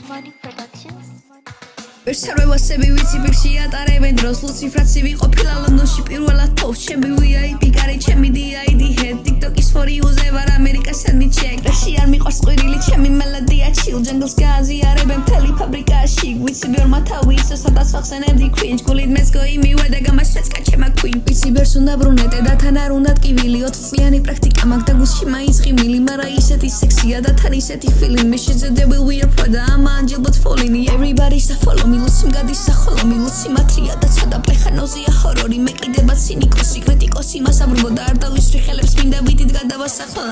Money Productions. Ვერსარვევასები ვიცი პირში ატარებენ დროს ლუციფრაცი ვიყოფილა ლონდონში პირველად თავს ჩემი VIP კარი ჩემი DID head TikTok-ის for you-ზე ვარ ამერიკას send me check რაში არ მიყვარს ყვირილი ჩემი მელოდია chill jungles გააზიარებენ მთელი ფაბრიკაში ვიცი ბევრმა თავი ისო სადაც ახსენებდი cringe გულით მეც გოიმივედა გამასვეცკა ჩემა queen ვიცი ბევრს უნდა ბრუნეტე და თან არ უნდა ტკივილი 4 წლიანი პრაქტიკა მაგ და გულში მაინც ღიმილი მარა ისეთი სექსია და თან ისეთი feeling me she's a devil weird prada I'm angel but falling everybody's a follow me ლუციმ გადის სახოლომი ლუცი მატრია და ცოტა პლეხანოზია ჰორორი მე კიდება ცინიკოსი კრიტიკოსი მასაბრბო და არ დავისვრი ხელებს მინდა ვიდით გადავასახლა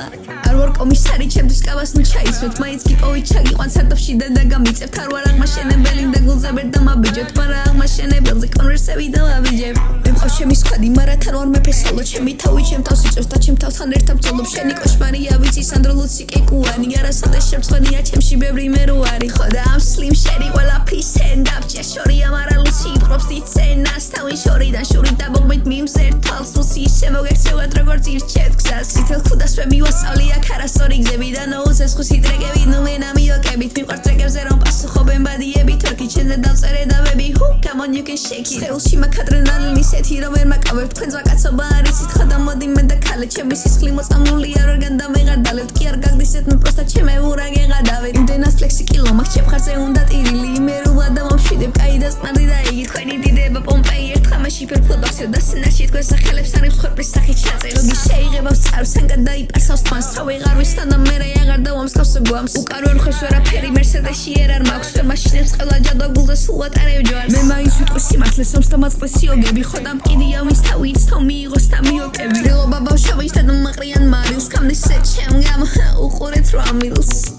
არ ვარ კომისარი ჩემთვის კავას ნუ ჩაისვეთ მაინც გიპოვი ჩაგიყვან სარდაფში და დაგამიწევთ არ ვარ აღმაშენებელი და გულზე ვერ დამაბიჯოთ მაგრამ აღმაშენებელზე კონვერსები დავაბიჯებ მყავს ჩემი სკვადი მაგრამ თან ვარ მეფე სოლო ჩემი თავი ჩემ თავს იწევს და ჩემ თავთან ერთად ბრძოლობ შენი კოშმარია ვიცი სანდრო ლუცი კეკუანი არასოდეს შემწყვენია ჩემში ბევრი მე რო არის ხოდა ამ სლიმ შერი ყველაფრის end up Shorty amara luci props dit cenas თავი შორიდან შური დაბოგმით მიმზერ თვალს ლუცი შემოგექცევად როგორც ირჩევთ გზას სითელ ხუდას მივასწავლი აქ არასწორი გზები და ნოუზეს ხუსი ტრეკები ნუ მენა მიოკებით მიყვარს ტრეკებზე რომ პასუხობენ ბადიები თორკი ჩემზე დავწერე და ვები who come on you can shake it ხელში მაქვს ადრენალინი ისეთი რომ ვერ მაკავებ თქვენს ვაკაცობა არის სითხა და მოდი მე და ქალე ჩემი სისხლი მოწამული არ ვარ განდამეღადალებ კი არ გაგდისეთ მე პროსტა ჩემე ურაგე გადავედ იმდენად ფლექსი კილო მაქვს ჩემხარზე უნდა ტირილი მე რულა და მომშვიდებ კაი და სპანდი და იგი თქვენი დიდება პომპეი ერთხამაში ფერფლობახსევ და სინაში თქვენს სახელებს არის ხორპის სახით ჩაწერს ლოგი შეიღება ვწარს ან გადაიპარსავს თმანს რა ვეღარ ვისთან და მე აღარ დავამსკავს გვამს უკან ვერ ხევს ვერაფერი მერსედესში არ მაქვს ვერ მაშინებს ყველა ჯადო გულზე სულ ატარებ ჯვარს მე მაინც ვიტყვი სიმართლეს ომს და მაწყდეს იოგები ხოდამ კიდია ვის თავიც თო მიიღოს და მიოკები დილობა ბავშვების და მაყრიან მარილს კამნისეთ ჩემ გამ უყურეთ რა მილს